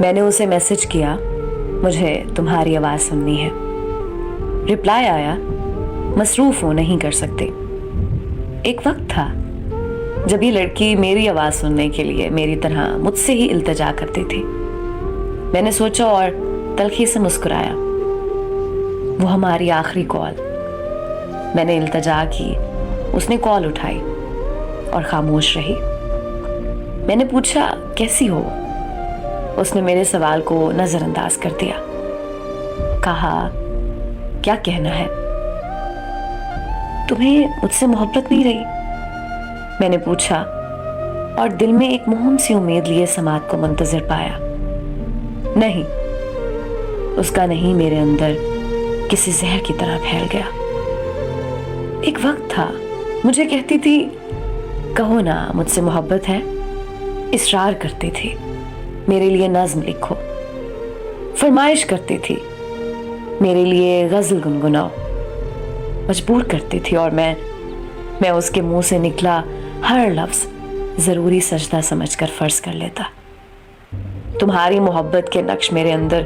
میں نے اسے میسج کیا مجھے تمہاری آواز سننی ہے. رپلائی آیا مصروف ہو نہیں کر سکتے. ایک وقت تھا جب یہ لڑکی میری آواز سننے کے لیے میری طرح مجھ سے ہی التجا کرتی تھی. میں نے سوچا اور تلخی سے مسکرایا. وہ ہماری آخری کال. میں نے التجا کی, اس نے کال اٹھائی اور خاموش رہی. میں نے پوچھا کیسی ہو؟ اس نے میرے سوال کو نظر انداز کر دیا. کہا کیا کہنا ہے؟ تمہیں مجھ سے محبت نہیں رہی؟ میں نے پوچھا اور دل میں ایک مہم سی امید لیے سماعت کو منتظر پایا. نہیں. اس کا نہیں میرے اندر کسی زہر کی طرح پھیل گیا. ایک وقت تھا مجھے کہتی تھی کہو نا مجھ سے محبت ہے. اصرار کرتی تھی میرے لیے نظم لکھو. فرمائش کرتی تھی میرے لیے غزل گنگناؤ. مجبور کرتی تھی اور میں اس کے منہ سے نکلا ہر لفظ ضروری سجدہ سمجھ کر فرض کر لیتا. تمہاری محبت کے نقش میرے اندر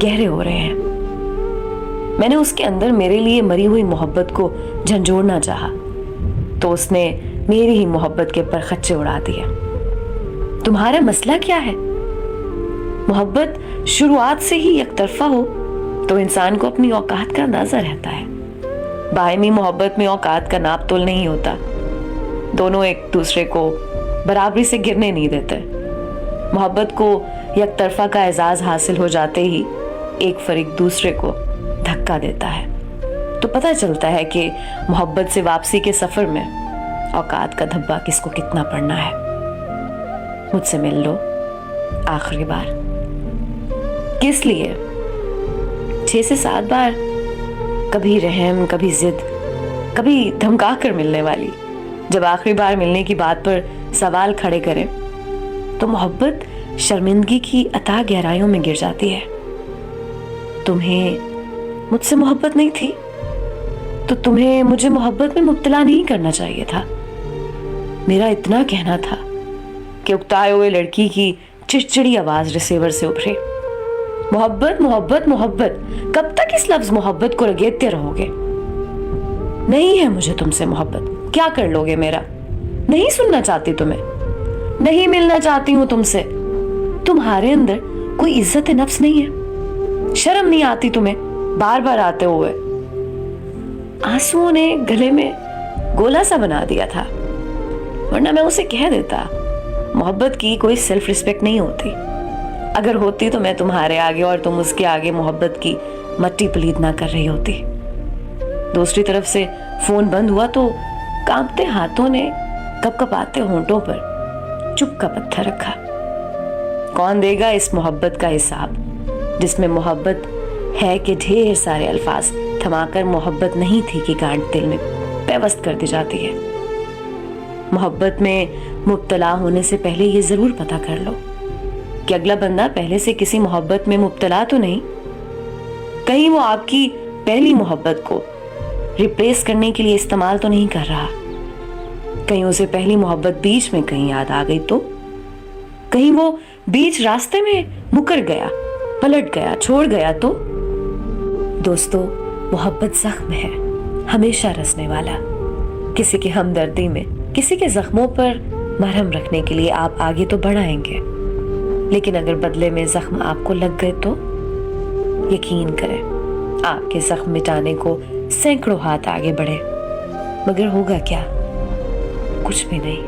گہرے ہو رہے ہیں. میں نے اس کے اندر میرے لیے مری ہوئی محبت کو جھنجھوڑنا چاہا تو اس نے میری ہی محبت کے پرخچے اڑا دیے. تمہارا مسئلہ کیا ہے؟ محبت شروعات سے ہی یک طرفہ ہو تو انسان کو اپنی اوقات کا اندازہ رہتا ہے. باہمی محبت میں اوقات کا ناپ تول نہیں ہوتا. دونوں ایک دوسرے کو برابری سے گرنے نہیں دیتے. محبت کو یک طرفہ کا اعزاز حاصل ہو جاتے ہی ایک فریق دوسرے کو دھکا دیتا ہے تو پتہ چلتا ہے کہ محبت سے واپسی کے سفر میں اوقات کا دھبا کس کو کتنا پڑنا ہے. مجھ سے مل لو آخری بار. کس لیے؟ 6 سے 7 بار. کبھی رحم, کبھی ضد, کبھی دھمکا کر ملنے والی. جب آخری بار ملنے کی بات پر سوال کھڑے کریں تو محبت شرمندگی کی اتھاہ گہرائیوں میں گر جاتی ہے. تمہیں مجھ سے محبت نہیں تھی تو تمہیں مجھے محبت میں مبتلا نہیں کرنا چاہیے تھا. میرا اتنا کہنا تھا کہ اکتائے ہوئے لڑکی کی چڑچڑی آواز ریسیور سے ابھرے. محبت محبت محبت, کب تک اس لفظ محبت کو رگیدتے رہو گے؟ نہیں ہے مجھے تم سے محبت. کیا کر لو گے میرا؟ نہیں سننا چاہتی تمہیں, نہیں ملنا چاہتی ہوں تم سے. تمہارے اندر کوئی عزت نفس نہیں ہے؟ شرم نہیں آتی تمہیں بار بار آتے ہوئے؟ آنسوؤں نے گلے میں گولا سا بنا دیا تھا, ورنہ میں اسے کہہ دیتا محبت کی کوئی سیلف ریسپیکٹ نہیں ہوتی. اگر ہوتی تو میں تمہارے آگے اور تم اس کے آگے محبت کی مٹی پلید نہ کر رہی ہوتی. دوسری طرف سے فون بند ہوا تو کانپتے ہاتھوں نے کپ کپاتے ہونٹوں پر چپ کا پتھر رکھا. کون دے گا اس محبت کا حساب جس میں محبت ہے کہ ڈھیر سارے الفاظ تھما کر محبت نہیں تھی کہ گانٹ دل میں پیوست کر دی جاتی ہے. محبت میں مبتلا ہونے سے پہلے یہ ضرور پتہ کر لو کہ اگلا بندہ پہلے سے کسی محبت میں مبتلا تو نہیں. کہیں وہ آپ کی پہلی محبت کو ریپلیس کرنے کے لیے استعمال تو نہیں کر رہا. کہیں اسے پہلی محبت بیچ میں کہیں یاد آ گئی تو, کہیں وہ بیچ راستے میں مکر گیا, پلٹ گیا, چھوڑ گیا تو. دوستو, محبت زخم ہے, ہمیشہ رسنے والا. کسی کی ہمدردی میں, کسی کے زخموں پر مرہم رکھنے کے لیے آپ آگے تو بڑھائیں گے, لیکن اگر بدلے میں زخم آپ کو لگ گئے تو یقین کریں آپ کے زخم مٹانے کو سینکڑوں ہاتھ آگے بڑھے, مگر ہوگا کیا؟ کچھ بھی نہیں.